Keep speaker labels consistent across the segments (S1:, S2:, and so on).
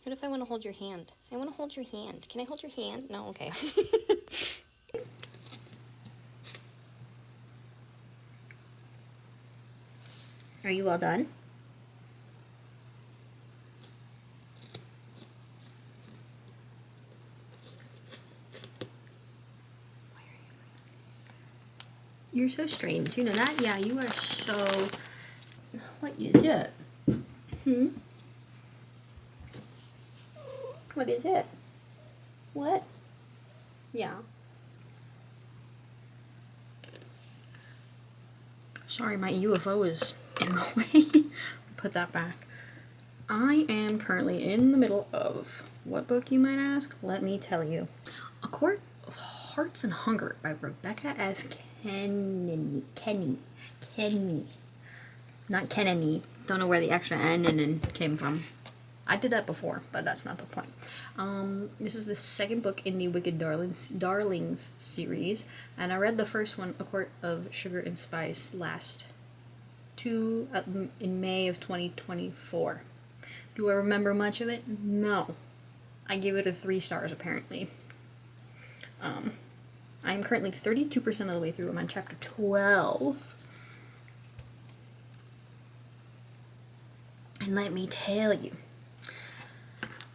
S1: What if I want to hold your hand? I want to hold your hand. Can I hold your hand? No? Okay. Are you all done? You're so strange. You know that? Yeah, you are so... What is it? What is it? What? Yeah. Sorry, my UFO is in the way. Put that back. I am currently in the middle of what book, you might ask? Let me tell you. A Court of Hearts and Hunger by Rebecca F. Kenney. Not Kenney. Don't know where the extra N and N came from. I did that before, but that's not the point. This is the second book in the Wicked Darlings series, and I read the first one, A Court of Sugar and Spice, in May of 2024. Do I remember much of it? No. I gave it a 3 stars, apparently. I'm currently 32% of the way through. I'm on chapter 12. And let me tell you,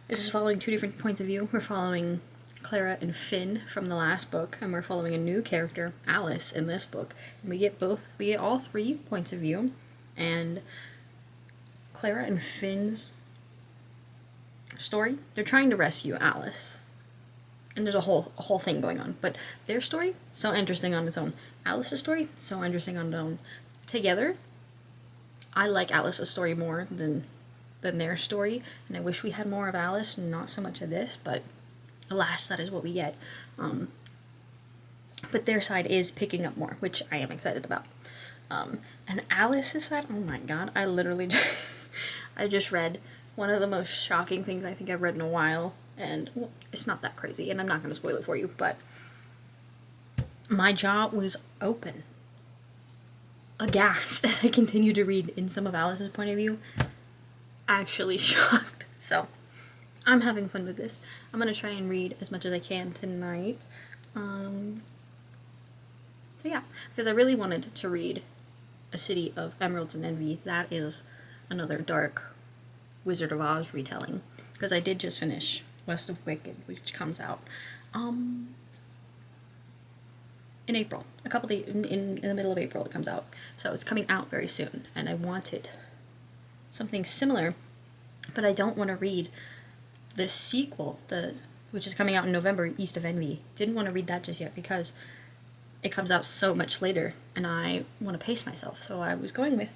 S1: this is following 2 different points of view. We're following Clara and Finn from the last book, and we're following a new character, Alice, in this book. And we get all 3 points of view, and Clara and Finn's story, they're trying to rescue Alice. And there's a whole thing going on. But their story, so interesting on its own. Alice's story, so interesting on its own. Together, I like Alice's story more than their story, and I wish we had more of Alice and not so much of this, but alas, that is what we get. But their side is picking up more, which I am excited about. And Alice's side, oh my god, I literally I just read one of the most shocking things I think I've read in a while, and well, it's not that crazy, and I'm not going to spoil it for you, but my jaw was open, aghast as I continued to read in some of Alice's point of view. Actually shocked. So I'm having fun with this. I'm gonna try and read as much as I can tonight. So yeah, because I really wanted to read A City of Emeralds and Envy. That is another dark Wizard of Oz retelling, because I did just finish West of Wicked, which comes out in April. A couple days in the middle of April it comes out, so it's coming out very soon, and I wanted something similar, but I don't want to read the sequel, which is coming out in November, East of Envy. Didn't want to read that just yet because it comes out so much later, and I want to pace myself. So I was going with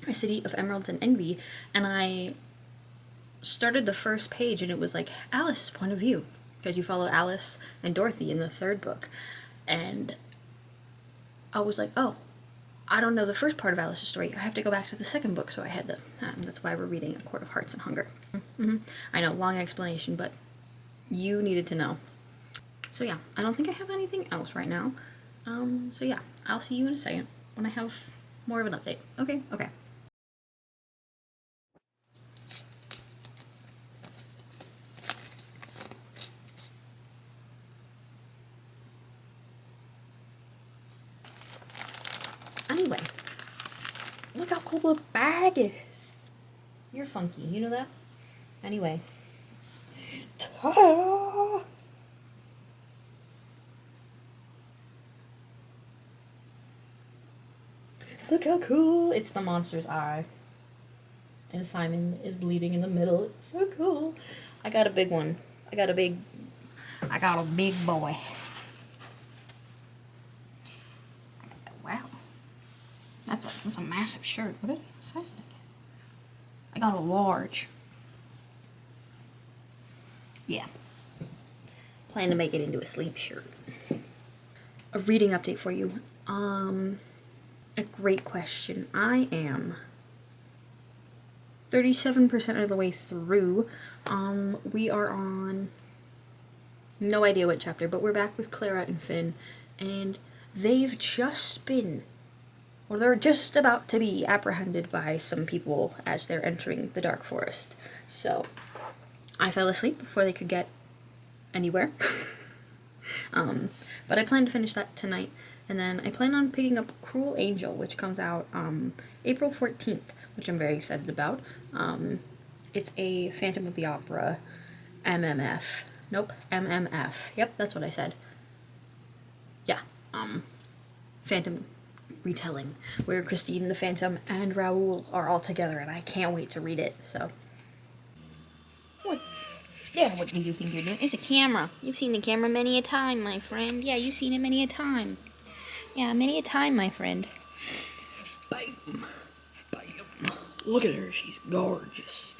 S1: A City of Emeralds and Envy, and I started the first page, and it was like Alice's point of view, because you follow Alice and Dorothy in the 3rd book, and I was like, oh, I don't know the first part of Alice's story. I have to go back to the 2nd book, so I had to. That's why we're reading A Court of Hearts and Hunger. I know, long explanation, but you needed to know. So yeah, I don't think I have anything else right now. So yeah, I'll see you in a second when I have more of an update. Okay? Okay. Anyway, look how cool the bag is. You're funky, you know that? Anyway. Ta-da! Look how cool! It's the monster's eye. And Simon is bleeding in the middle. It's so cool. I got a big one. I got a big boy. Wow. That's a massive shirt. What size did I get? I got a large. Yeah. Plan to make it into a sleep shirt. A reading update for you. A great question. I am 37% of the way through. We are on no idea what chapter, but we're back with Clara and Finn, and they've just been, or they're just about to be apprehended by some people as they're entering the dark forest. So I fell asleep before they could get anywhere. But I plan to finish that tonight. And then I plan on picking up Cruel Angel, which comes out April 14th, which I'm very excited about. It's a Phantom of the Opera MMF. Nope, MMF. Yep, that's what I said. Yeah, Phantom retelling, where Christine the Phantom and Raoul are all together, and I can't wait to read it, so. What? Yeah, what do you think you're doing? It's a camera. You've seen the camera many a time, my friend. Yeah, you've seen it many a time. Yeah, many a time, my friend. Bam. Bam. Look at her. She's gorgeous.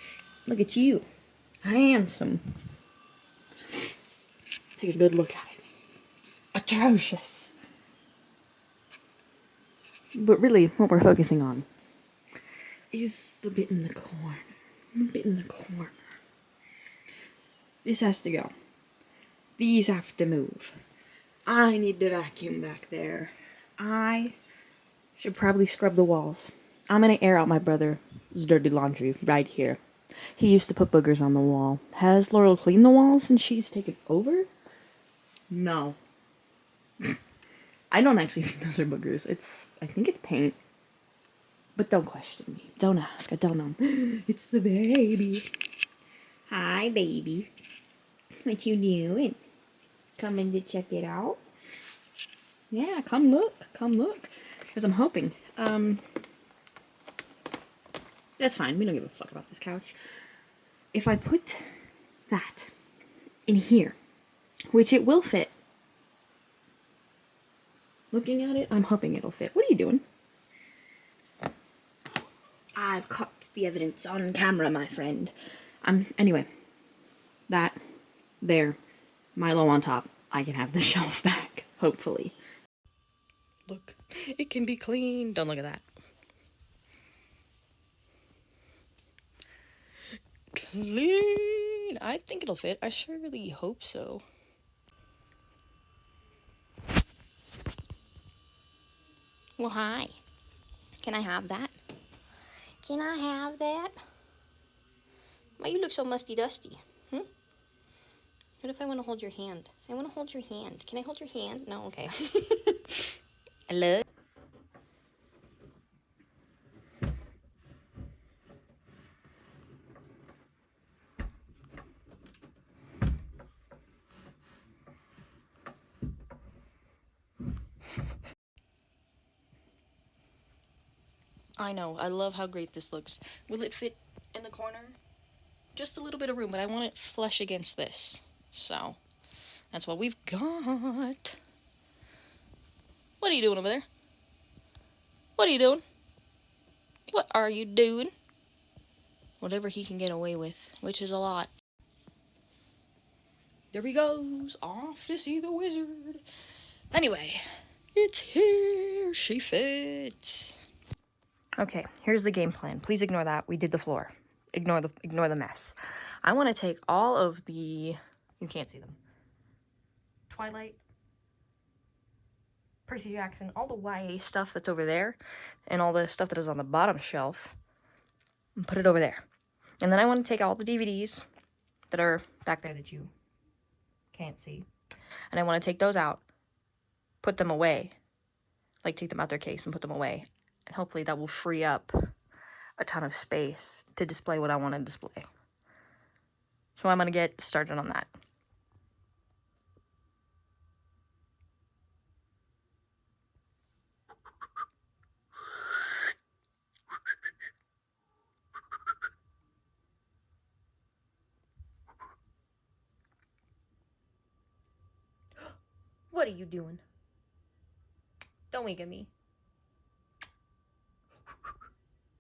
S1: Look at you. Handsome. Take a good look at it. Atrocious. But really, what we're focusing on is the bit in the corner. The bit in the corner. This has to go. These have to move. I need to vacuum back there. I should probably scrub the walls. I'm gonna air out my brother's dirty laundry right here. He used to put boogers on the wall. Has Laurel cleaned the walls and she's taken over? No. I don't actually think those are boogers. I think it's paint. But don't question me. Don't ask. I don't know. It's the baby. Hi, baby. What you doing? Coming to check it out? Yeah, come look. Come look. Because I'm hoping. That's fine. We don't give a fuck about this couch. If I put that in here, which it will fit. Looking at it, I'm hoping it'll fit. What are you doing? I've caught the evidence on camera, my friend. Anyway. That. There. Milo on top. I can have the shelf back. Hopefully. Look. It can be clean. Don't look at that. Clean. I think it'll fit. I surely hope so. Well, hi. Can I have that? Can I have that? Why you look so musty-dusty? What if I want to hold your hand? I want to hold your hand. Can I hold your hand? No? Okay. I love. I know. I love how great this looks. Will it fit in the corner? Just a little bit of room, but I want it flush against this. So, that's what we've got. What are you doing over there? What are you doing? What are you doing? Whatever he can get away with, which is a lot. There he goes, off to see the wizard. Anyway, it's here. She fits. Okay, here's the game plan. Please ignore that. We did the floor. Ignore the mess. I want to take all of the, you can't see them, Twilight, Percy Jackson, all the YA stuff that's over there, and all the stuff that is on the bottom shelf, and put it over there. And then I want to take all the DVDs that are back there that you can't see, and I want to take those out, put them away, like take them out their case and put them away, and hopefully that will free up a ton of space to display what I want to display. So I'm going to get started on that. What are you doing? Don't wink at me.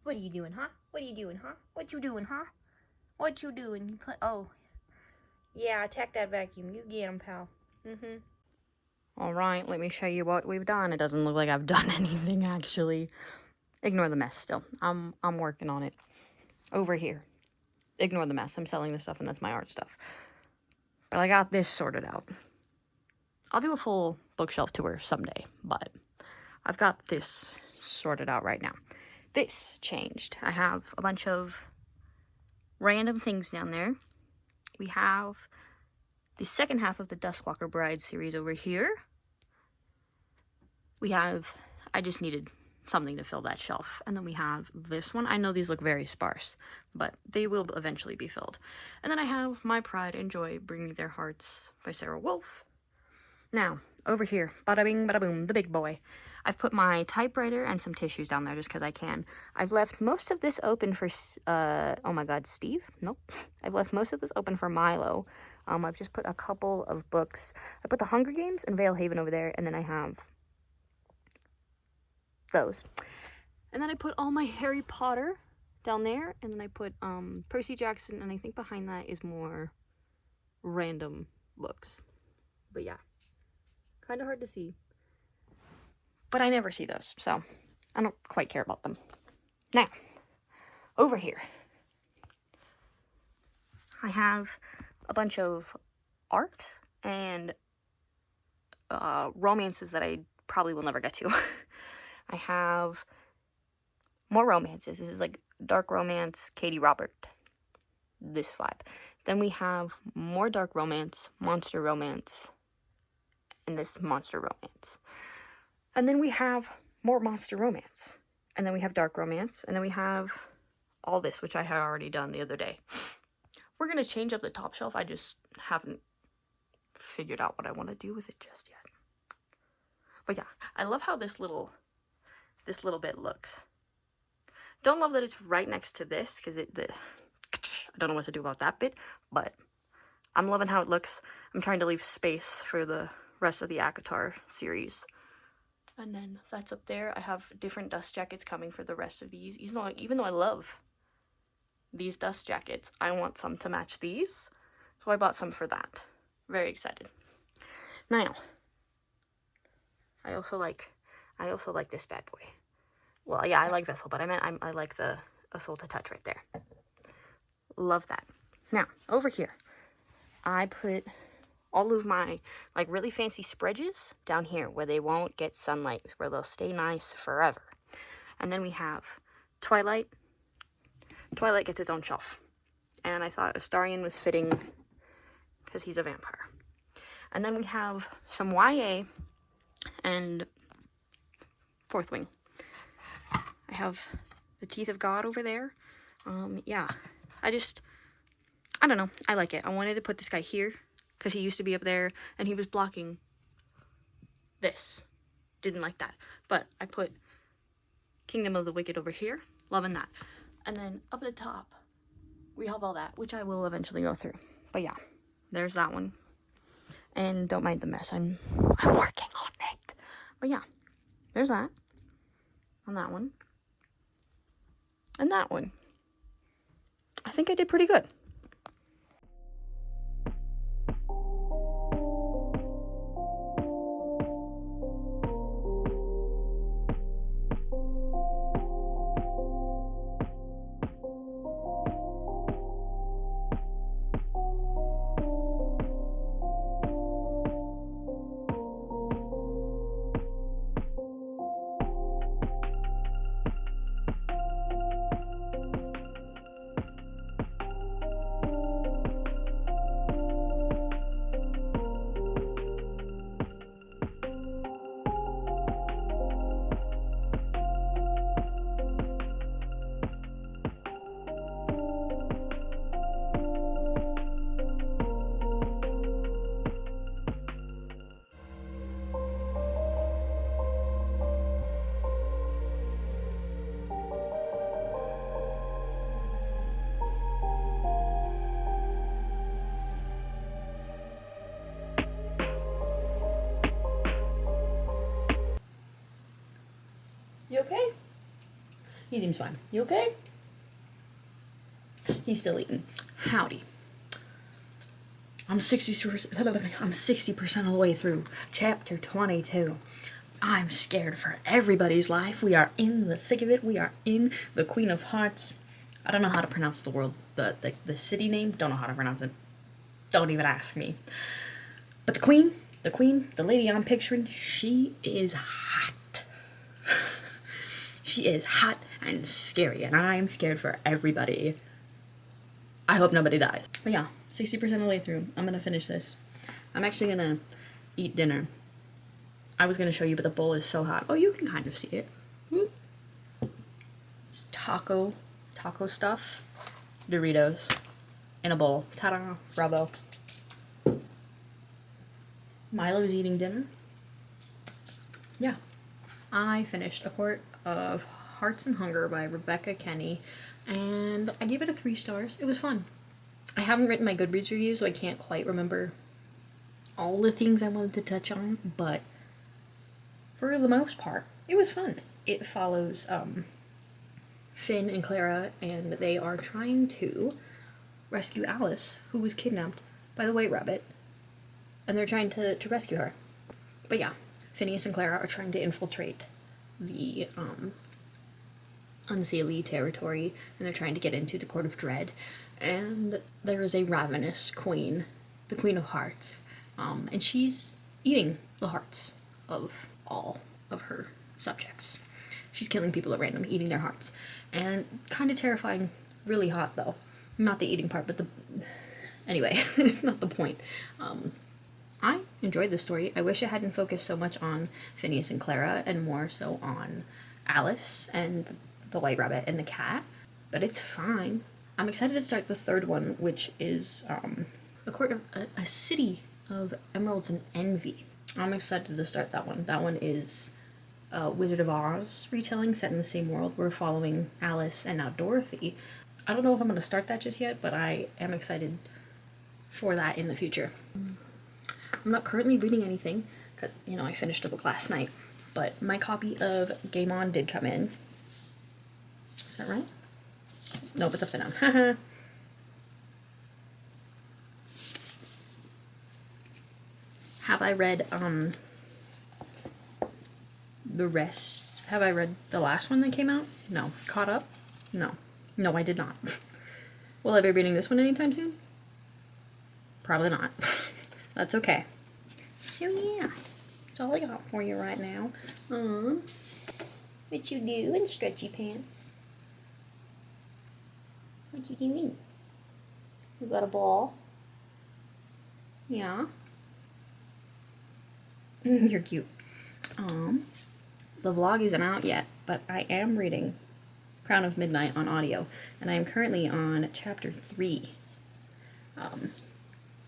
S1: What are you doing, huh? What are you doing, huh? What you doing, huh? What you doing? Oh. Yeah, attack that vacuum. You get him, pal. Alright, let me show you what we've done. It doesn't look like I've done anything, actually. Ignore the mess still. I'm working on it. Over here. Ignore the mess. I'm selling this stuff, and that's my art stuff. But I got this sorted out. I'll do a full bookshelf tour someday, but I've got this sorted out right now. This changed. I have a bunch of random things down there. we have the second half of the Duskwalker Bride series over here. We have, I just needed something to fill that shelf. And then we have this one. I know these look very sparse, but they will eventually be filled. And then I have My Pride and Joy, Bring Me Their Hearts by Sarah Wolf. Now, over here, bada bing, bada boom, the big boy. I've put my typewriter and some tissues down there just because I can. I've left most of this open for, oh my god, Steve? Nope. I've left most of this open for Milo. I've just put a couple of books. I put The Hunger Games and Vale Haven over there, and then I have those. And then I put all my Harry Potter down there, and then I put Percy Jackson, and I think behind that is more random books. But yeah, kind of hard to see. But I never see those, so I don't quite care about them. Now, over here, I have a bunch of art and romances that I probably will never get to. I have more romances. This is like dark romance, Katie Robert, this vibe. Then we have more dark romance, monster romance, and this monster romance. And then we have more monster romance. And then we have dark romance. And then we have all this, which I had already done the other day. We're going to change up the top shelf. I just haven't figured out what I want to do with it just yet. But yeah, I love how this little bit looks. Don't love that it's right next to this, because I don't know what to do about that bit, but I'm loving how it looks. I'm trying to leave space for the rest of the ACOTAR series. And then that's up there. I have different dust jackets coming for the rest of these. Even though I love these dust jackets, I want some to match these. So I bought some for that. Very excited. Now, I also like this bad boy. Well, yeah, I like Vessel, but I like the A Soul to Touch right there. Love that. Now, over here, I put all of my like really fancy spreads down here where they won't get sunlight, where they'll stay nice forever. And then we have Twilight. Twilight gets its own shelf. And I thought Astarion was fitting because he's a vampire. And then we have some YA and Fourth Wing. I have the Teeth of God over there. Yeah, I don't know. I like it. I wanted to put this guy here because he used to be up there and he was blocking this. Didn't like that. But I put Kingdom of the Wicked over here. Loving that. And then up at the top, we have all that, which I will eventually go through. But yeah, there's that one. And don't mind the mess. I'm working on it. But yeah, there's that. On that one. And that one. I think I did pretty good. You okay? He seems fine. You okay? He's still eating. Howdy. I'm 60% of the way through chapter 22. I'm scared for everybody's life. We are in the thick of it. We are in the Queen of Hearts. I don't know how to pronounce the city name. Don't know how to pronounce it. Don't even ask me. But the queen, the lady I'm picturing, she is hot. She is hot and scary, and I'm scared for everybody. I hope nobody dies. But yeah, 60% of the way through. I'm gonna finish this. I'm actually gonna eat dinner. I was gonna show you, but the bowl is so hot. Oh, you can kind of see it. It's taco stuff, Doritos, in a bowl. Ta-da! Bravo. Milo's eating dinner. Yeah. I finished A Court of Hearts and Hunger by Rebecca Kenney, and I gave it a 3 stars. It was fun. I haven't written my Goodreads review, so I can't quite remember all the things I wanted to touch on, but for the most part, it was fun. It follows Finn and Clara, and they are trying to rescue Alice, who was kidnapped by the White Rabbit, and they're trying to rescue her. But yeah, Phineas and Clara are trying to infiltrate the Unseelie territory, and they're trying to get into the Court of Dread, and there is a ravenous queen, the Queen of Hearts, and she's eating the hearts of all of her subjects. She's killing people at random, eating their hearts, and kind of terrifying, really hot though. Not the eating part, but anyway, not the point. I enjoyed the story. I wish it hadn't focused so much on Phineas and Clara and more so on Alice and the White Rabbit and the cat, but it's fine. I'm excited to start the third one, which is a city of emeralds and envy. I'm excited to start that one. That one is Wizard of Oz retelling set in the same world. We're following Alice and now Dorothy. I don't know if I'm going to start that just yet, but I am excited for that in the future. I'm not currently reading anything because, I finished a book last night, but my copy of Game On did come in. Is that right? Nope, it's upside down. Have I read the rest? Have I read the last one that came out? No. Caught up? No. No, I did not. Will I be reading this one anytime soon? Probably not. That's okay. So yeah, that's all I got for you right now. What you doing, stretchy pants? What you doing? You got a ball? Yeah. You're cute. The vlog isn't out yet, but I am reading Crown of Midnight on audio, and I am currently on chapter 3.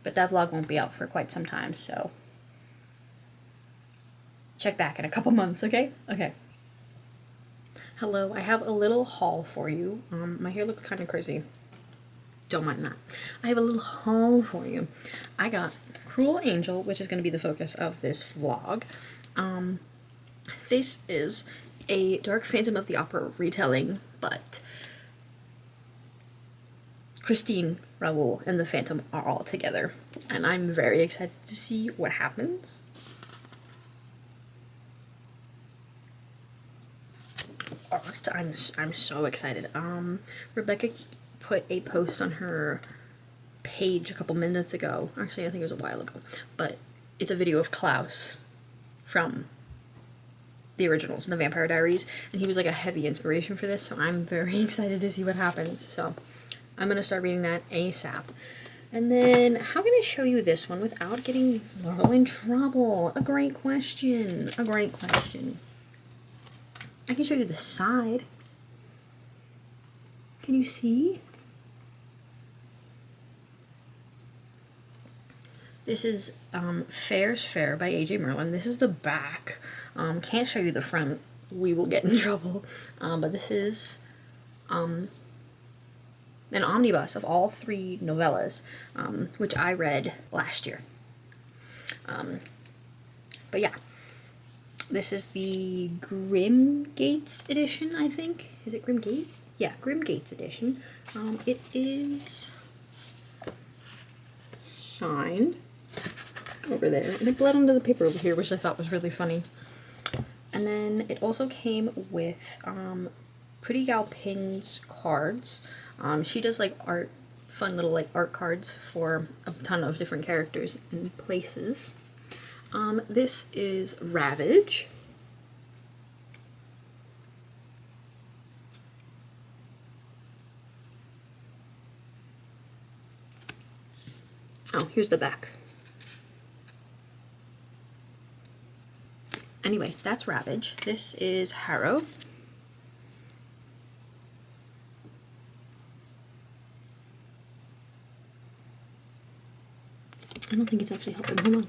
S1: But that vlog won't be out for quite some time, so check back in a couple months, okay? Okay. Hello, I have a little haul for you. My hair looks kind of crazy. Don't mind that. I have a little haul for you. I got Cruel Angel, which is going to be the focus of this vlog. This is a Dark Phantom of the Opera retelling, but Christine, Raoul, and the Phantom are all together, and I'm very excited to see what happens. Art, I'm so excited. Rebecca put a post on her page a couple minutes ago. Actually, I think it was a while ago, but it's a video of Klaus from the originals in the Vampire Diaries, and he was like a heavy inspiration for this, so I'm very excited to see what happens. So I'm gonna start reading that ASAP. And then, how can I show you this one without getting Laurel in trouble? A great question. A great question. I can show you the side. Can you see? This is Fair's Fair by A.J. Merlin. This is the back. Can't show you the front. We will get in trouble. But this is an omnibus of all 3 novellas, which I read last year. But yeah, this is the Grimgates edition, I think. Is it Grimgate? Yeah, Grimgates edition. It is signed over there, and it bled onto the paper over here, which I thought was really funny. And then it also came with Pretty Gal Ping's cards. She does like fun little like art cards for a ton of different characters and places. This is Ravage. Oh, here's the back. Anyway, that's Ravage. This is Harrow. I don't think it's actually helping. Hold on.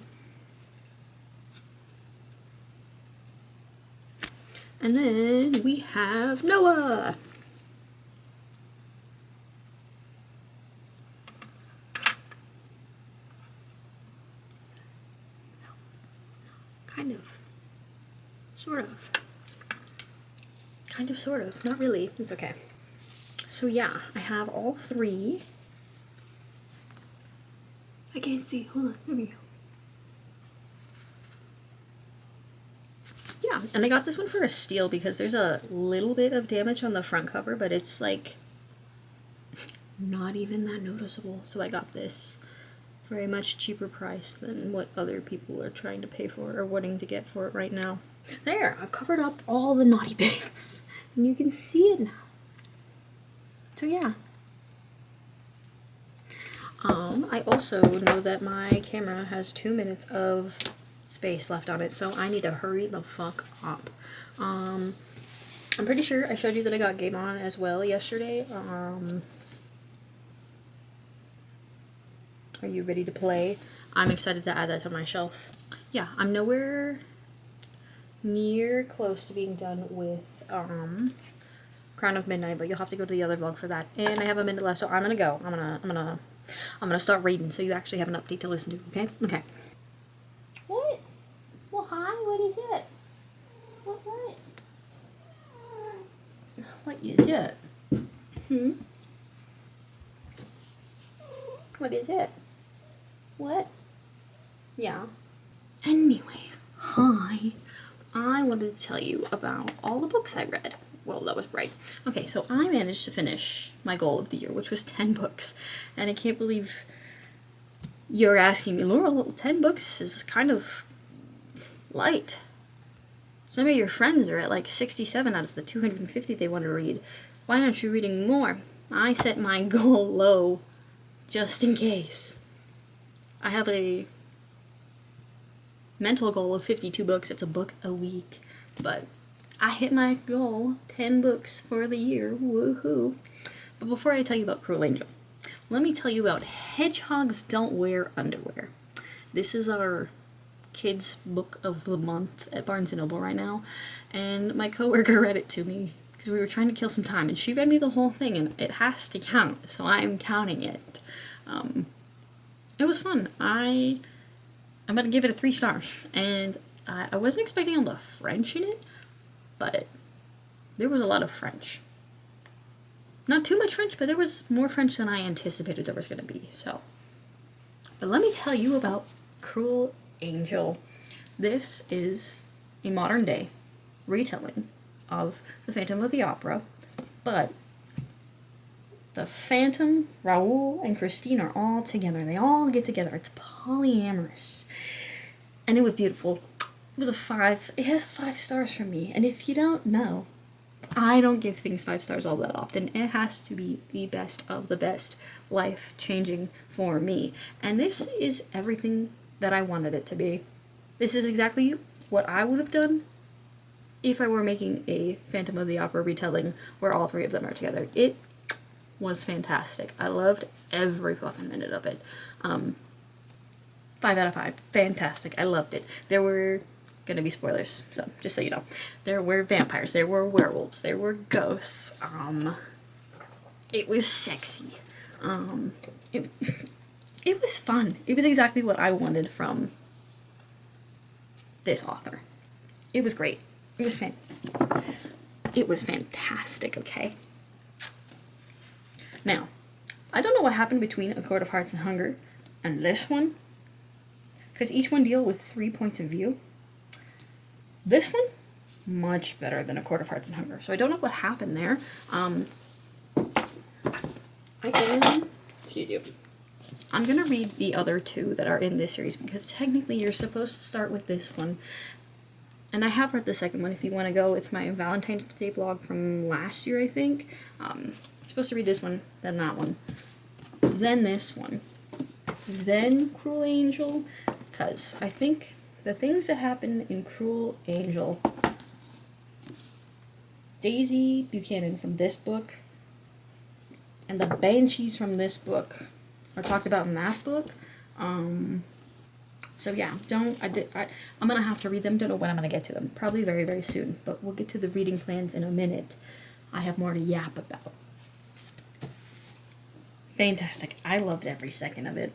S1: And then we have Noah. Kind of. Sort of. Kind of, sort of. Not really. It's okay. So yeah, I have all three. I can't see. Hold on. There we go. Yeah, and I got this one for a steal because there's a little bit of damage on the front cover, but it's like not even that noticeable. So I got this for a much cheaper price than what other people are trying to pay for or wanting to get for it right now. There, I've covered up all the naughty bits and you can see it now. So yeah. I also know that my camera has 2 minutes of space left on it, so I need to hurry the fuck up. I'm pretty sure I showed you that I got Game On as well yesterday. Are you ready to play? I'm excited to add that to my shelf. Yeah, I'm nowhere near close to being done with Crown of Midnight, but you'll have to go to the other vlog for that. And I have a minute left, so I'm gonna go. I'm gonna start reading, so you actually have an update to listen to. Okay? Okay. What? Well, hi. What is it? What? What is it? What is it? What? Yeah. Anyway, hi. I wanted to tell you about all the books I read. Well, that was right. Okay, so I managed to finish my goal of the year, which was 10 books. And I can't believe you're asking me, Laurel, 10 books is kind of light. Some of your friends are at like 67 out of the 250 they want to read. Why aren't you reading more? I set my goal low just in case. I have a mental goal of 52 books. It's a book a week. But I hit my goal, 10 books for the year. Woohoo. But before I tell you about Cruel Angel, let me tell you about Hedgehogs Don't Wear Underwear. This is our kids' book of the month at Barnes & Noble right now. And my coworker read it to me because we were trying to kill some time. And she read me the whole thing, and it has to count. So I'm counting it. It was fun. I'm going to give it a 3 stars. And I wasn't expecting all the French in it, but there was a lot of French. Not too much French, but there was more French than I anticipated there was going to be. So, but let me tell you about Cruel Angel. This is a modern day retelling of The Phantom of the Opera, but the Phantom, Raoul, and Christine are all together. They all get together. It's polyamorous. And it was beautiful. It was a 5. It has 5 stars from me. And if you don't know, I don't give things 5 stars all that often. It has to be the best of the best, life-changing for me. And this is everything that I wanted it to be. This is exactly what I would have done if I were making a Phantom of the Opera retelling where all 3 of them are together. It was fantastic. I loved every fucking minute of it. 5 out of 5. Fantastic. I loved it. There were gonna be spoilers, so just so you know. There were vampires, there were werewolves, there were ghosts. It was sexy. It was fun. It was exactly what I wanted from this author. It was great. It was fantastic, okay? Now, I don't know what happened between A Court of Hearts and Hunger and this one, because each one deal with 3 points of view. This one, much better than A Court of Hearts and Hunger. So I don't know what happened there. Excuse you. I'm going to read the other 2 that are in this series, because technically you're supposed to start with this one. And I have read the second one if you want to go. It's my Valentine's Day vlog from last year, I think. You're supposed to read this one, then that one, then this one. then Cruel Angel, because I think the things that happen in Cruel Angel, Daisy Buchanan from this book and the Banshees from this book are talked about in that book. So yeah, I'm gonna have to read them. Don't know when I'm gonna get to them. Probably very, very soon. But we'll get to the reading plans in a minute. I have more to yap about. Fantastic. I loved every second of it.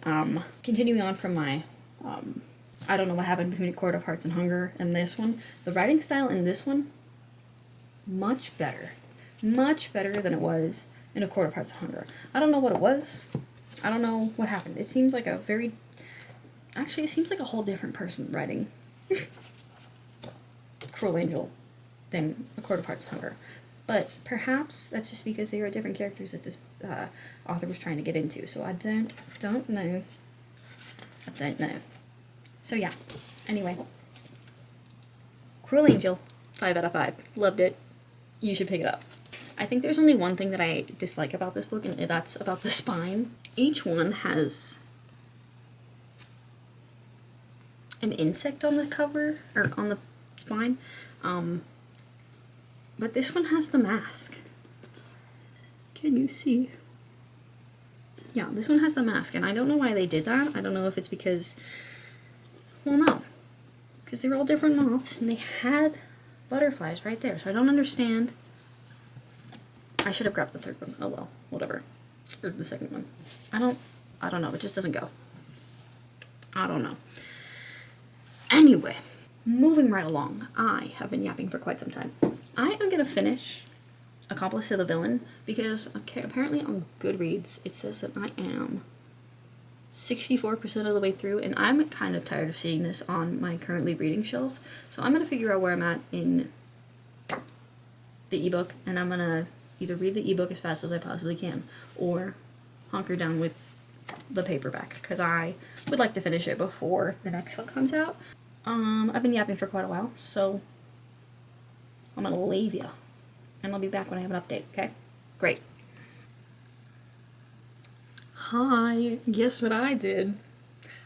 S1: Continuing on from my, I don't know what happened between A Court of Hearts and Hunger and this one. The writing style in this one, much better. Much better than it was in A Court of Hearts and Hunger. I don't know what it was. I don't know what happened. It seems like actually, it seems like a whole different person writing Cruel Angel than A Court of Hearts and Hunger. But perhaps that's just because they are different characters that this author was trying to get into. So I don't know. I don't know. So yeah. Anyway. Cruel Angel, 5 out of 5. Loved it. You should pick it up. I think there's only one thing that I dislike about this book, and that's about the spine. Each one has an insect on the cover, or on the spine. But this one has the mask. Can you see? Yeah, this one has the mask, and I don't know why they did that. I don't know if it's because, well, no. Because they were all different moths, and they had butterflies right there, so I don't understand. I should have grabbed the third one. Oh well, whatever. Or the second one. I don't know, it just doesn't go. I don't know. Anyway, moving right along. I have been yapping for quite some time. I am going to finish Accomplice to the Villain because apparently on Goodreads it says that I am 64% of the way through, and I'm kind of tired of seeing this on my currently reading shelf. So I'm going to figure out where I'm at in the ebook, and I'm going to either read the ebook as fast as I possibly can or hunker down with the paperback because I would like to finish it before the next one comes out. I've been yapping for quite a while, so I'm gonna leave you, and I'll be back when I have an update, okay? Great. Hi, guess what I did?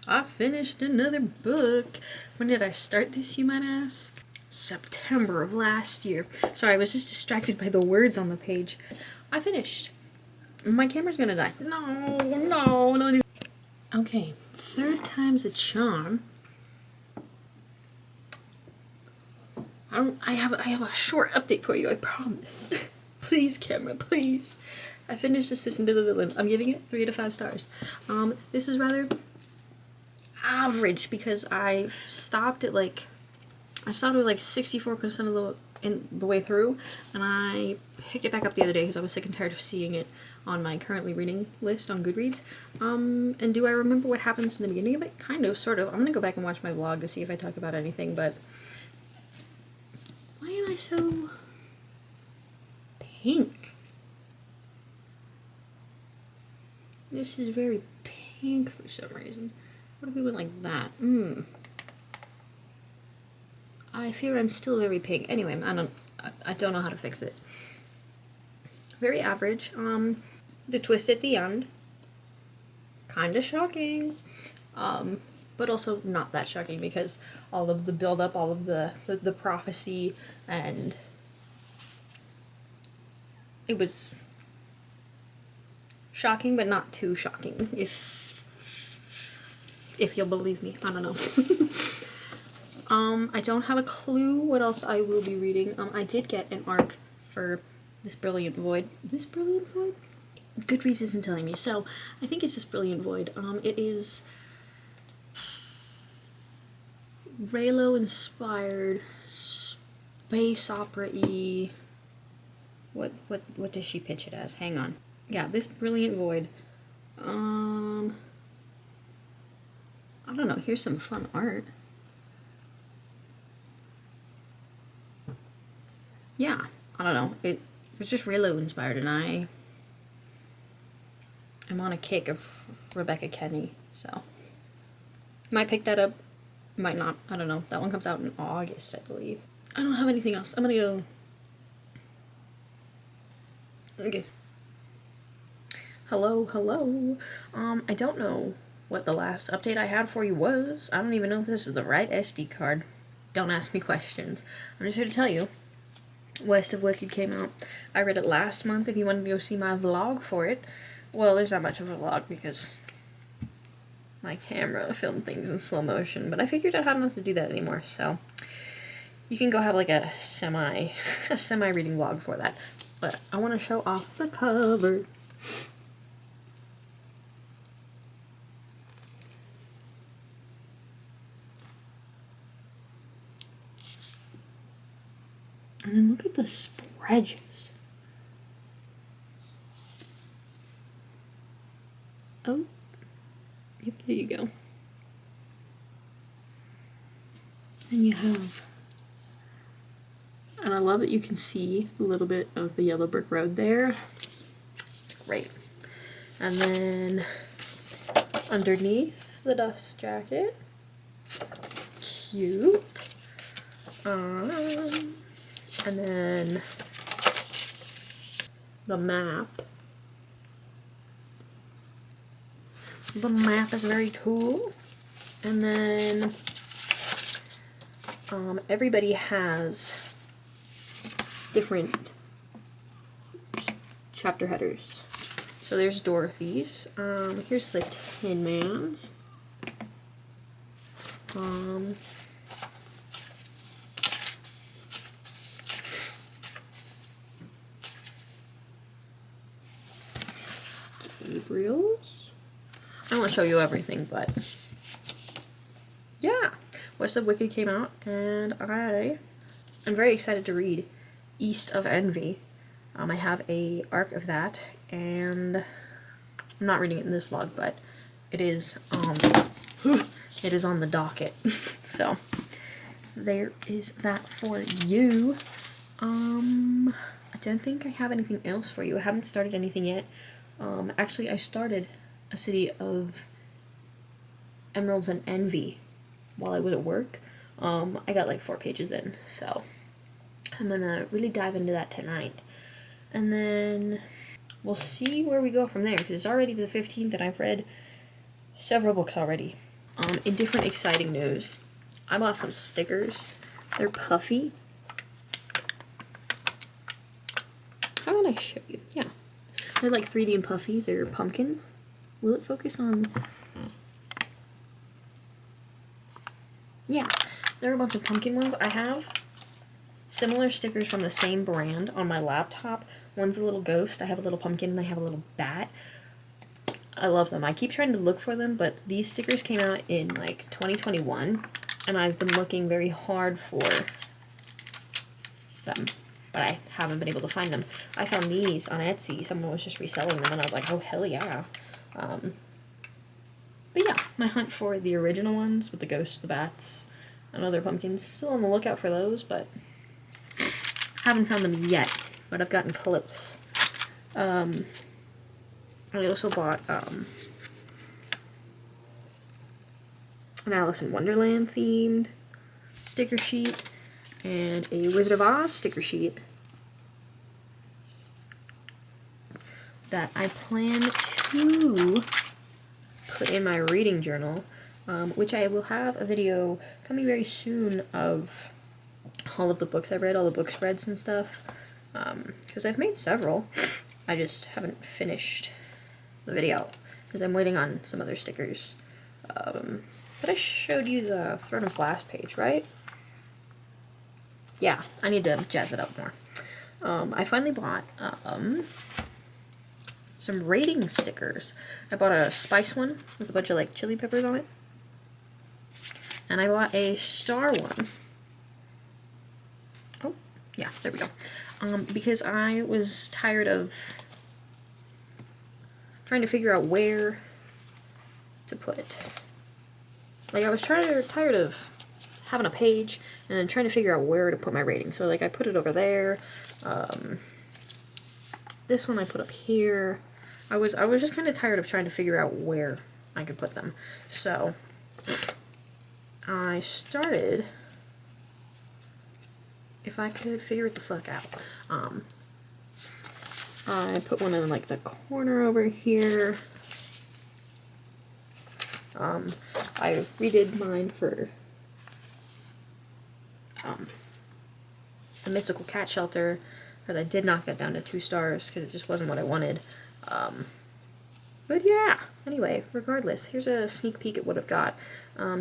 S1: I finished another book. When did I start this, you might ask? September of last year. Sorry, I was just distracted by the words on the page. I finished. My camera's gonna die. No. Okay, third time's a charm. I have a short update for you, I promise. Please, camera, please. I finished Assistant to the Villain. I'm giving it 3 to 5 stars. This is rather average because I stopped at like 64% of the way through, and I picked it back up the other day because I was sick and tired of seeing it on my currently reading list on Goodreads. And do I remember what happens in the beginning of it? Kind of, sort of. I'm gonna go back and watch my vlog to see if I talk about anything, but why am I so pink? This is very pink for some reason. What if we went like that? I fear I'm still very pink. Anyway, I don't know how to fix it. Very average. The twist at the end, kind of shocking. But also not that shocking because all of the build-up, all of the prophecy, and it was shocking, but not too shocking, if you'll believe me. I don't know. I don't have a clue what else I will be reading. I did get an arc for This Brilliant Void. This Brilliant Void? Goodreads isn't telling me, so I think it's This Brilliant Void. It is Raylo-inspired, space opera-y. What does she pitch it as? Hang on. Yeah, This Brilliant Void. I don't know. Here's some fun art. Yeah, I don't know. It was just Raylo-inspired, and I'm on a kick of Rebecca Kenney, so might pick that up. Might not. I don't know. That one comes out in August, I believe. I don't have anything else. I'm gonna go. Okay. Hello. I don't know what the last update I had for you was. I don't even know if this is the right SD card. Don't ask me questions. I'm just here to tell you. West of Wicked came out. I read it last month if you wanted to go see my vlog for it. Well, there's not much of a vlog because my camera filmed things in slow motion, but I figured out how not to do that anymore, so you can go have like a semi reading vlog for that. But I want to show off the cover. And then look at the spreads. Oh, yep, there you go. And you have, and I love that you can see a little bit of the yellow brick road there. It's great. And then underneath the dust jacket, cute. And then the map. The map is very cool. And then everybody has different chapter headers. So there's Dorothy's. Here's the Tin Man's. Gabriel's. I don't want to show you everything, but yeah, West of Wicked came out, and I am very excited to read East of Envy. I have a arc of that, and I'm not reading it in this vlog, but it is on the docket. So there is that for you. I don't think I have anything else for you. I haven't started anything yet. Actually, I started A City of Emeralds and Envy while I was at work. I got like 4 pages in, so I'm gonna really dive into that tonight. And then we'll see where we go from there, because it's already the 15th and I've read several books already. In different exciting news, I bought some stickers. They're puffy. How can I show you? Yeah. They're like 3D and puffy. They're pumpkins. Will it focus on? Yeah. There are a bunch of pumpkin ones. I have similar stickers from the same brand on my laptop. One's a little ghost. I have a little pumpkin and I have a little bat. I love them. I keep trying to look for them, but these stickers came out in like 2021 and I've been looking very hard for them, but I haven't been able to find them. I found these on Etsy. Someone was just reselling them, and I was like, oh, hell yeah. But yeah, my hunt for the original ones with the ghosts, the bats, and other pumpkins. Still on the lookout for those, but haven't found them yet, but I've gotten close. I also bought an Alice in Wonderland themed sticker sheet and a Wizard of Oz sticker sheet that I plan to put in my reading journal, which I will have a video coming very soon of all of the books I read, all the book spreads and stuff, because I've made several. I just haven't finished the video because I'm waiting on some other stickers. But I showed you the Throne of Glass page, right? Yeah, I need to jazz it up more. I finally bought some rating stickers. I bought a spice one with a bunch of like chili peppers on it. And I bought a star one. Oh, yeah, there we go. Because I was tired of trying to figure out where to put. Like, I was tired of having a page and then trying to figure out where to put my rating. So, like, I put it over there. This one I put up here. I was just kind of tired of trying to figure out where I could put them. So, I started, if I could figure it the fuck out. I put one in, like, the corner over here. I redid mine for the Mystical Cat Shelter, because I did knock that down to 2 stars because it just wasn't what I wanted. But yeah, anyway, regardless, here's a sneak peek at what I've got.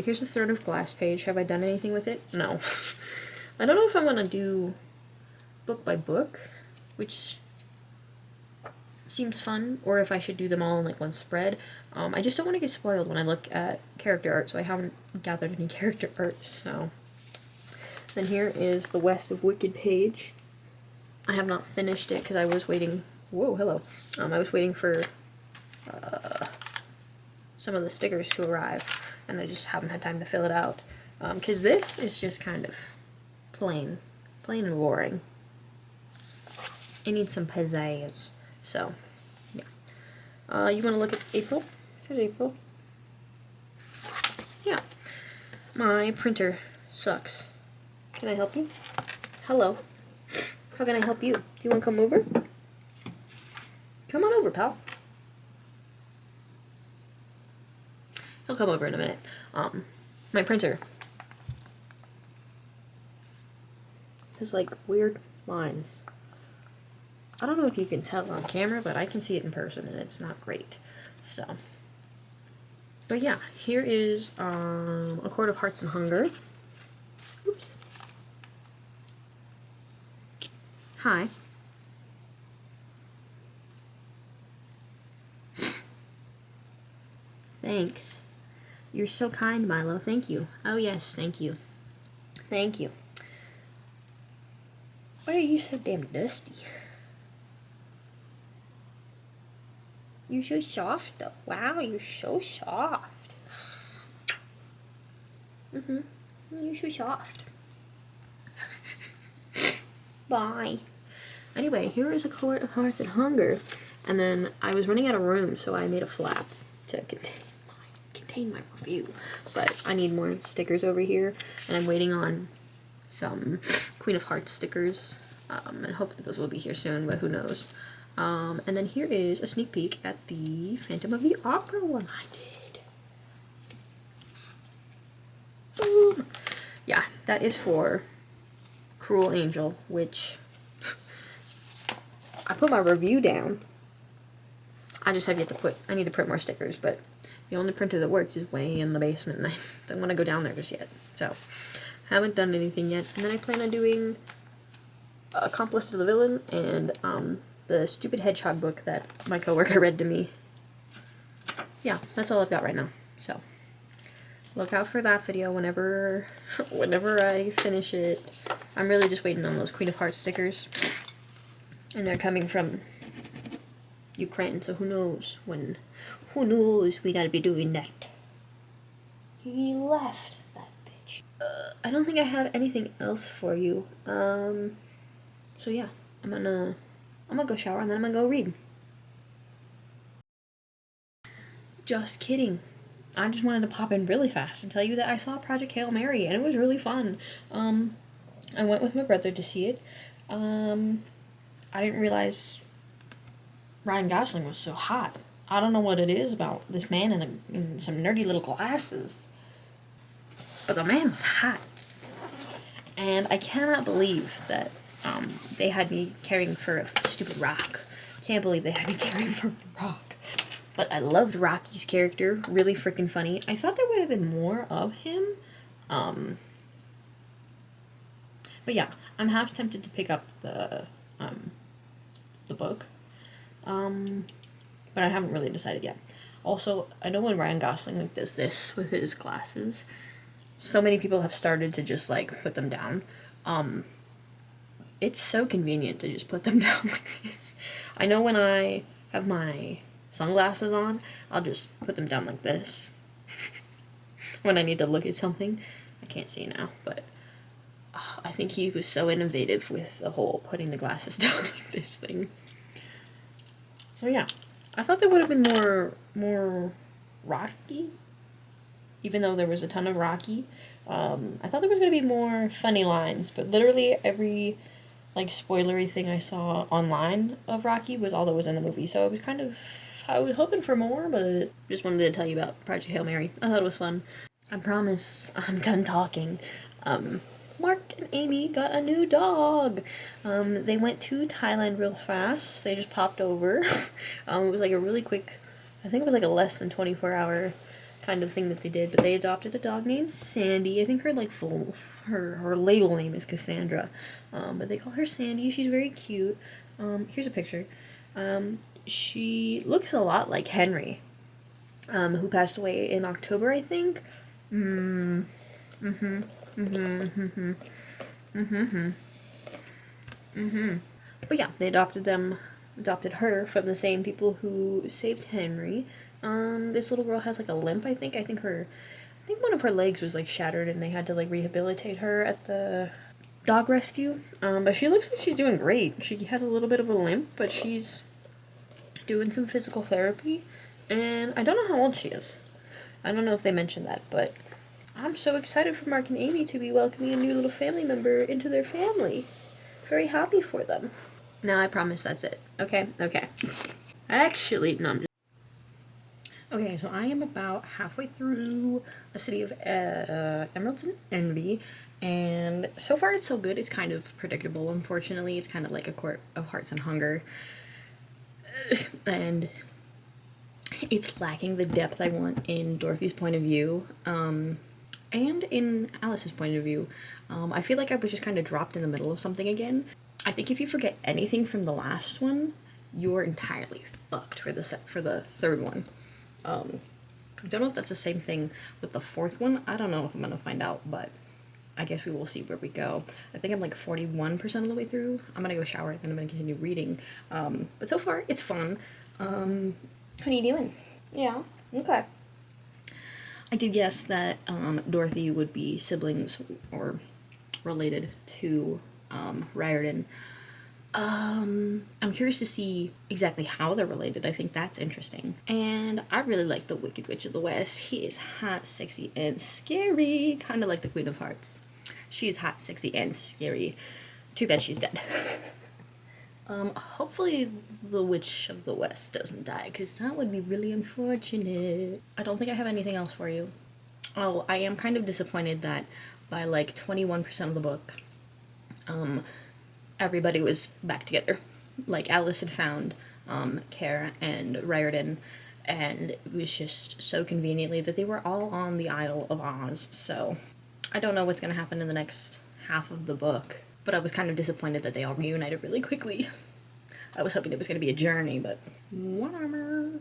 S1: Here's the Throne of Glass page. Have I done anything with it? No. I don't know if I'm going to do book by book, which seems fun, or if I should do them all in like one spread. I just don't want to get spoiled when I look at character art, so I haven't gathered any character art, so. Then here is the West of Wicked page. I have not finished it because I was waiting, whoa, hello. I was waiting for some of the stickers to arrive, and I just haven't had time to fill it out. Because this is just kind of plain and boring. It needs some pizzazz. So, yeah. You want to look at April? Here's April. Yeah. My printer sucks. Can I help you? Hello. How can I help you? Do you want to come over? Come on over, pal. He'll come over in a minute. My printer has like weird lines. I don't know if you can tell on camera, but I can see it in person and it's not great. So, but yeah, here is A Court of Hearts and Hunger. Oops. Hi. Thanks. You're so kind, Milo. Thank you. Oh, yes, thank you. Thank you. Why are you so damn dusty? You're so soft, though. Wow, you're so soft. You're so soft. Bye. Anyway, here is A Court of Hearts and Hunger. And then I was running out of room, so I made a flap to contain my review. But I need more stickers over here, and I'm waiting on some Queen of Hearts stickers. And hopefully those will be here soon, but who knows. And then here is a sneak peek at the Phantom of the Opera one I did. Boom. Yeah, that is for Cruel Angel, which I put my review down. I just have yet to I need to print more stickers, but the only printer that works is way in the basement, and I don't want to go down there just yet. So, haven't done anything yet. And then I plan on doing Accomplice to the Villain and the stupid hedgehog book that my coworker read to me. Yeah, that's all I've got right now. So, look out for that video whenever I finish it. I'm really just waiting on those Queen of Hearts stickers, and they're coming from Ukraine, so who knows when we gotta be doing that. He left, that bitch. I don't think I have anything else for you. So yeah, I'm gonna go shower and then I'm gonna go read. Just kidding. I just wanted to pop in really fast and tell you that I saw Project Hail Mary and it was really fun. I went with my brother to see it. I didn't realize Ryan Gosling was so hot. I don't know what it is about this man in some nerdy little glasses, but the man was hot. And I cannot believe that they had me caring for a stupid rock. Can't believe they had me caring for a rock. But I loved Rocky's character. Really freaking funny. I thought there would have been more of him. But yeah, I'm half tempted to pick up the book. But I haven't really decided yet. Also, I know when Ryan Gosling does this with his glasses, so many people have started to just like put them down. It's so convenient to just put them down like this. I know when I have my sunglasses on, I'll just put them down like this. When I need to look at something. I can't see now, but I think he was so innovative with the whole putting the glasses down like this thing. So yeah, I thought there would have been more Rocky, even though there was a ton of Rocky. I thought there was going to be more funny lines, but literally every like spoilery thing I saw online of Rocky was all that was in the movie, so it was kind of I was hoping for more, but just wanted to tell you about Project Hail Mary. I thought it was fun. I promise I'm done talking. Mark and Amy got a new dog. They went to Thailand real fast. They just popped over. It was like a really quick, I think it was like a less than 24-hour kind of thing that they did, but they adopted a dog named Sandy. I think her like her label name is Cassandra, but they call her Sandy. She's very cute. Here's a picture. She looks a lot like Henry, who passed away in October, I think. But yeah, they adopted her from the same people who saved Henry. This little girl has like a limp, I think. I think one of her legs was like shattered and they had to like rehabilitate her at the dog rescue. But she looks like she's doing great. She has a little bit of a limp, but she's doing some physical therapy. And I don't know how old she is. I don't know if they mentioned that, but I'm so excited for Mark and Amy to be welcoming a new little family member into their family. Very happy for them. Now I promise that's it. Okay? Okay. Actually, no, I'm just... Okay, so I am about halfway through A City of Emeralds and Envy, and so far it's so good. It's kind of predictable, unfortunately. It's kind of like A Court of Hearts and Hunger. And it's lacking the depth I want in Dorothy's point of view, and in Alice's point of view. I feel like I was just kind of dropped in the middle of something again. I think if you forget anything from the last one, you're entirely fucked for the third one. I don't know if that's the same thing with the fourth one. I don't know if I'm gonna find out, but I guess we will see where we go. I think I'm like 41% of the way through. I'm gonna go shower, then I'm gonna continue reading. But so far, it's fun. What are you doing? Yeah, okay. I did guess that Dorothy would be siblings or related to Riordan. I'm curious to see exactly how they're related. I think that's interesting. And I really like the Wicked Witch of the West. He is hot, sexy, and scary. Kind of like the Queen of Hearts. She is hot, sexy, and scary. Too bad she's dead. Hopefully the Witch of the West doesn't die, because that would be really unfortunate. I don't think I have anything else for you. Oh, I am kind of disappointed that by like 21% of the book, everybody was back together. Like, Alice had found Care and Riordan, and it was just so conveniently that they were all on the Isle of Oz. So I don't know what's going to happen in the next half of the book, but I was kind of disappointed that they all reunited really quickly. I was hoping it was going to be a journey, but whatever.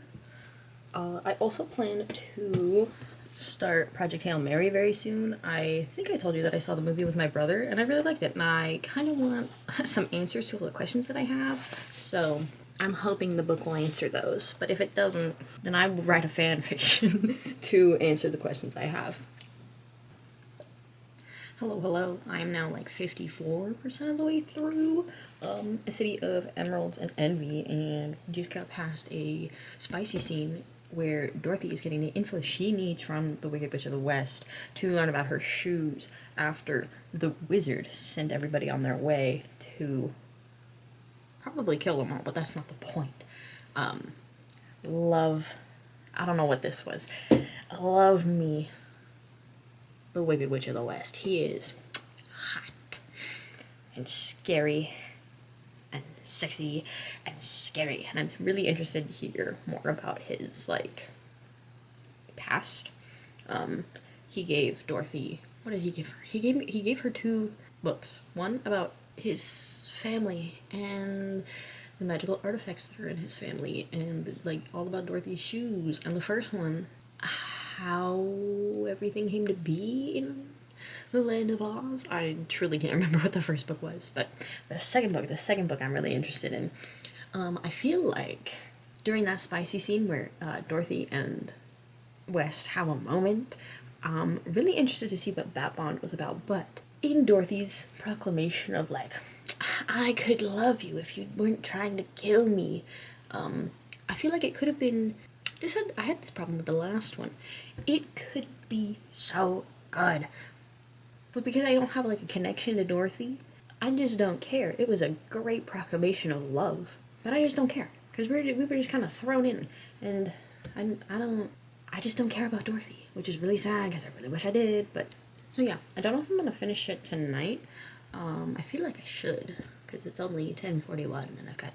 S1: I also plan to start Project Hail Mary very soon. I think I told you that I saw the movie with my brother, and I really liked it, and I kind of want some answers to all the questions that I have, so I'm hoping the book will answer those. But if it doesn't, then I will write a fan fiction to answer the questions I have. Hello. I am now like 54% of the way through A City of Emeralds and Envy, and just got past a spicy scene where Dorothy is getting the info she needs from the Wicked Witch of the West to learn about her shoes after the wizard sent everybody on their way to probably kill them all, but that's not the point. I don't know what this was. Love me the Wicked Witch of the West. He is hot and scary and sexy and scary, and I'm really interested to hear more about his like past. He gave Dorothy, what did he give her? He gave her 2 books. One about his family and the magical artifacts that are in his family, and like all about Dorothy's shoes. And the first one, how everything came to be in the Land of Oz. I truly can't remember what the first book was, but the second book I'm really interested in. I feel like during that spicy scene where Dorothy and West have a moment, really interested to see what that bond was about. But in Dorothy's proclamation of like, I could love you if you weren't trying to kill me, I feel like it could have been I had this problem with the last one. It could be so good, but because I don't have like a connection to Dorothy, I just don't care. It was a great proclamation of love, but I just don't care. because we were just kind of thrown in, and I just don't care about Dorothy, which is really sad because I really wish I did. But so yeah, I don't know if I'm gonna finish it tonight. I feel like I should because it's only 10:41 and I've got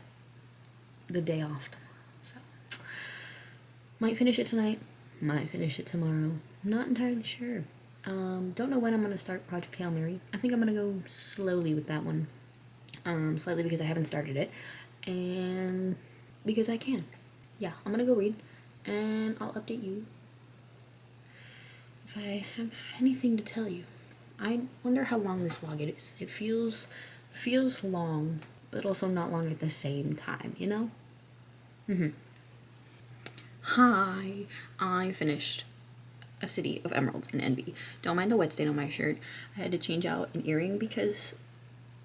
S1: the day off tomorrow. So might finish it tonight, might finish it tomorrow. Not entirely sure. Don't know when I'm gonna start Project Hail Mary. I think I'm gonna go slowly with that one. Slightly because I haven't started it, and because I can. Yeah, I'm gonna go read, and I'll update you if I have anything to tell you. I wonder how long this vlog is. It feels long, but also not long at the same time, you know? Hi, I finished A City of Emeralds and Envy. Don't mind the wet stain on my shirt. I had to change out an earring because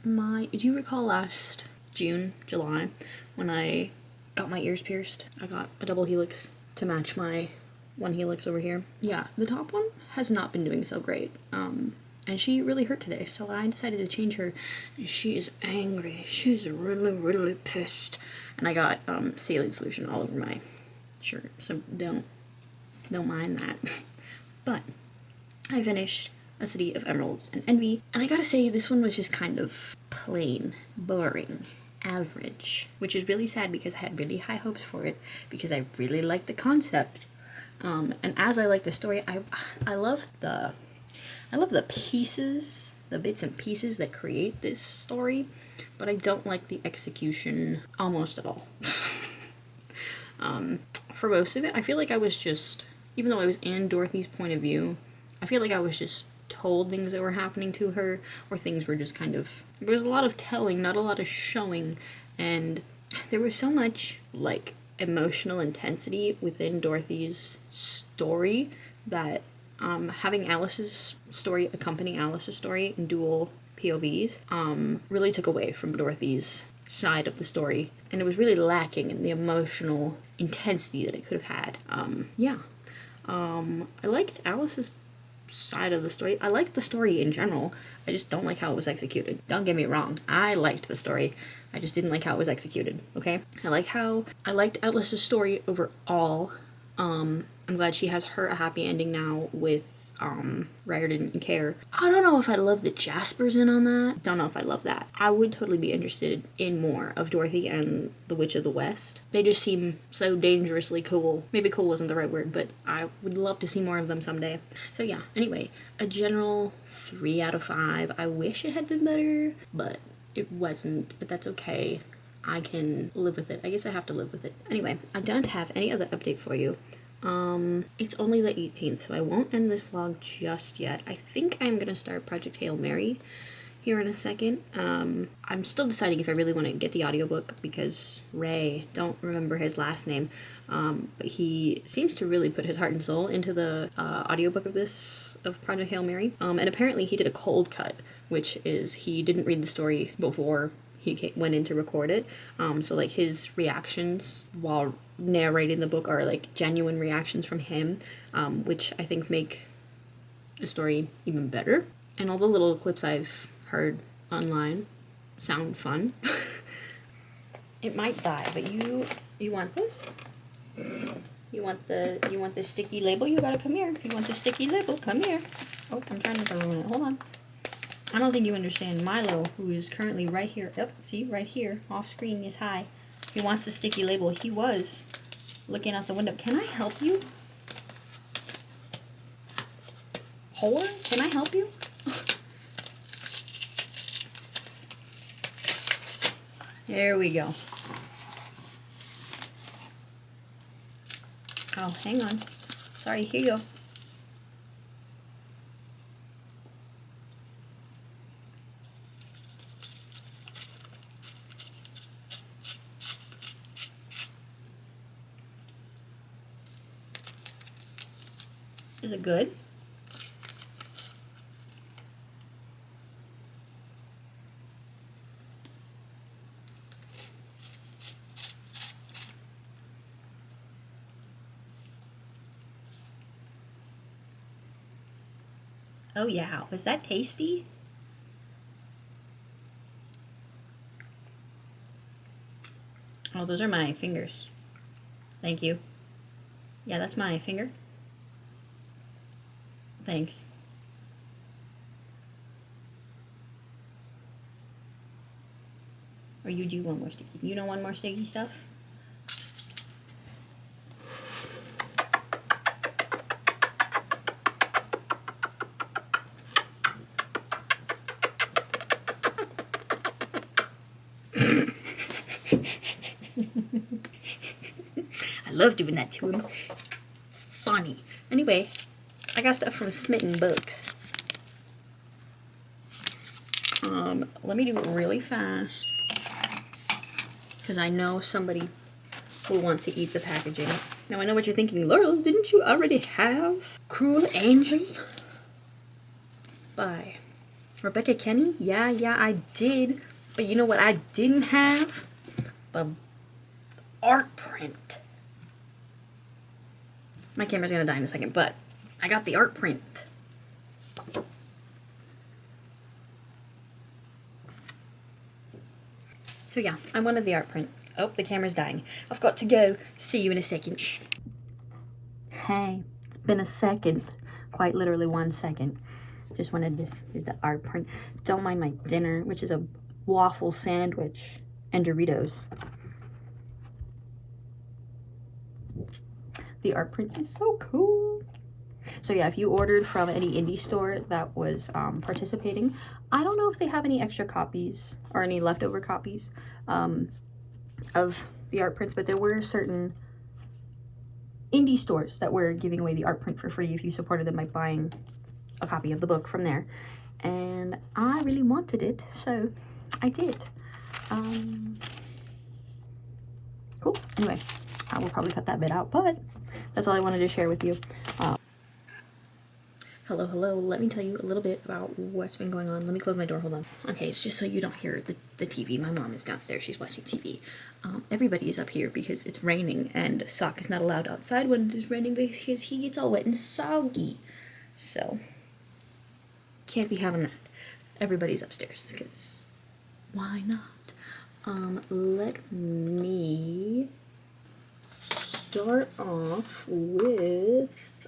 S1: do you recall last July, when I got my ears pierced? I got a double helix to match my one helix over here. Yeah, the top one has not been doing so great. And she really hurt today, so I decided to change her. And she is angry. She's really, really pissed. And I got saline solution all over my shirt, so don't mind that. But I finished A City of Emeralds and Envy, and I gotta say this one was just kind of plain, boring, average, which is really sad because I had really high hopes for it because I really liked the concept. And as I like the story, I love the pieces, the bits and pieces that create this story, but I don't like the execution almost at all. For most of it, I feel like I was just, even though I was in Dorothy's point of view, I feel like I was just told things that were happening to her, or things were just kind of, there was a lot of telling, not a lot of showing, and there was so much, like, emotional intensity within Dorothy's story that having Alice's story accompanying Alice's story in dual POVs really took away from Dorothy's side of the story, and it was really lacking in the emotional intensity that it could have had. I liked Alice's side of the story. I liked the story in general. I just don't like how it was executed. Don't get me wrong. I liked the story. I just didn't like how it was executed, okay? I liked Alice's story overall. I'm glad she has a happy ending now with Riordan and Care. I don't know if I love that Jasper's in on that. Don't know if I love that. I would totally be interested in more of Dorothy and the Witch of the West. They just seem so dangerously cool. Maybe cool wasn't the right word, but I would love to see more of them someday. So yeah, anyway, a general 3 out of 5. I wish it had been better, but it wasn't, but that's okay. I can live with it. I guess I have to live with it. Anyway, I don't have any other update for you. It's only the 18th, so I won't end this vlog just yet. I think I'm gonna start Project Hail Mary here in a second. I'm still deciding if I really want to get the audiobook because Ray, don't remember his last name, but he seems to really put his heart and soul into the audiobook of Project Hail Mary. And apparently he did a cold cut, which is he didn't read the story before he went in to record it. So like his reactions while narrating the book are like genuine reactions from him, which I think make the story even better. And all the little clips I've heard online sound fun. It might die, but you want this? You want the sticky label? You gotta come here. You want the sticky label? Come here. Oh, I'm trying to ruin it. Hold on. I don't think you understand. Milo, who is currently right here. Yep, see, right here, off screen is hi. He wants the sticky label. He was looking out the window. Can I help you? Whore? Can I help you? There we go. Oh, hang on. Sorry, here you go. Is it good? Oh yeah, was that tasty? Oh, those are my fingers. Thank you. Yeah, that's my finger. Thanks. Or you do one more sticky. You know one more sticky stuff? I love doing that to him. It's funny. Anyway, I got stuff from Smitten Books. Let me do it really fast, because I know somebody will want to eat the packaging. Now I know what you're thinking, Laurel, didn't you already have Cruel Angel by Rebecca Kenney? Yeah, I did. But you know what I didn't have? The art print. My camera's gonna die in a second, but I got the art print. So yeah, I wanted the art print. Oh, the camera's dying. I've got to go. See you in a second. Hey, it's been a second. Quite literally 1 second. Just wanted to do the art print. Don't mind my dinner, which is a waffle sandwich and Doritos. The art print is so cool. So yeah, if you ordered from any indie store that was participating, I don't know if they have any extra copies or any leftover copies of the art prints, but there were certain indie stores that were giving away the art print for free if you supported them by buying a copy of the book from there. And I really wanted it, so I did. Cool. Anyway, I will probably cut that bit out, but that's all I wanted to share with you. Hello. Let me tell you a little bit about what's been going on. Let me close my door. Hold on. Okay, it's just so you don't hear the TV. My mom is downstairs. She's watching TV. Everybody is up here because it's raining, and Sock is not allowed outside when it is raining because he gets all wet and soggy. So, can't be having that. Everybody's upstairs because why not? Let me start off with,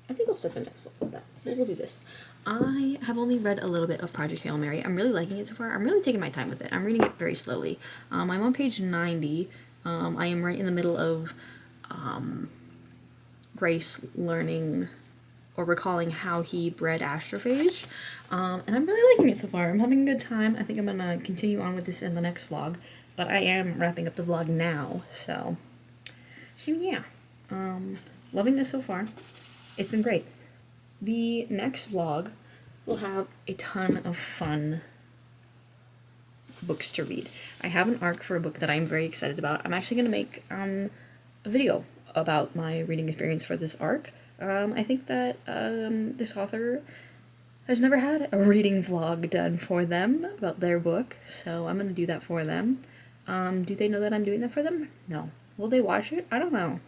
S1: I think I'll start the next one with that. We'll do this. I have only read a little bit of Project Hail Mary. I'm really liking it so far. I'm really taking my time with it. I'm reading it very slowly. I'm on page 90. I am right in the middle of Grace learning or recalling how he bred astrophage. And I'm really liking it so far. I'm having a good time. I think I'm going to continue on with this in the next vlog. But I am wrapping up the vlog now. So yeah. Loving this so far. It's been great. The next vlog will have a ton of fun books to read. I have an arc for a book that I'm very excited about. I'm actually going to make a video about my reading experience for this arc. I think that this author has never had a reading vlog done for them about their book, so I'm going to do that for them. Do they know that I'm doing that for them? No. Will they watch it? I don't know.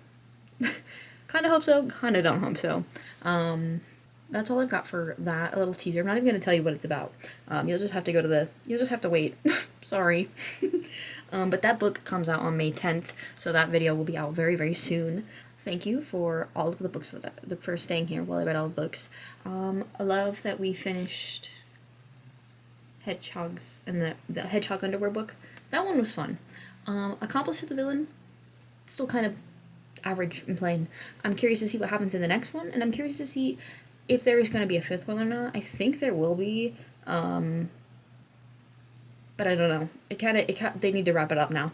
S1: Kind of hope so, kind of don't hope so. That's all I've got for that, a little teaser. I'm not even going to tell you what it's about. You'll just have to you'll just have to wait. Sorry. But that book comes out on May 10th, so that video will be out very, very soon. Thank you for all of the books, for staying here while I read all the books. I love that we finished Hedgehogs and the Hedgehog underwear book. That one was fun. Accomplice to the Villain, still kind of average and plain. I'm curious to see what happens in the next one, and I'm curious to see if there is going to be a fifth one or not. I think there will be, but I don't know. They need to wrap it up now.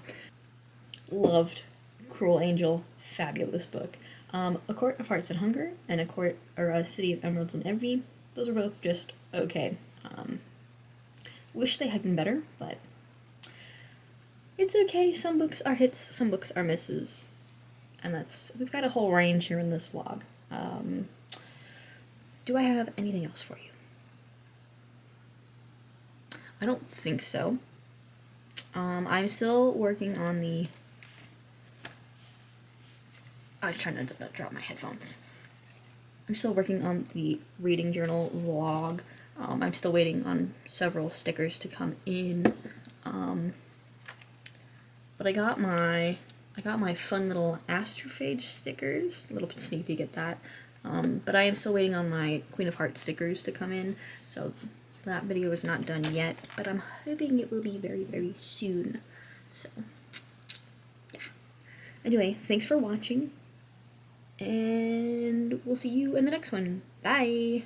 S1: Loved Cruel Angel, fabulous book. A Court of Hearts and Hunger and A City of Emeralds and Envy. Those are both just okay. Wish they had been better, but it's okay. Some books are hits, some books are misses. And we've got a whole range here in this vlog. Do I have anything else for you? I don't think so. I'm still working on the... I was trying to drop my headphones. I'm still working on the reading journal vlog. I'm still waiting on several stickers to come in. But I got my fun little astrophage stickers. A little sneak peek at that. But I am still waiting on my Queen of Hearts stickers to come in, so that video is not done yet, but I'm hoping it will be very, very soon. So, yeah. Anyway, thanks for watching, and we'll see you in the next one. Bye!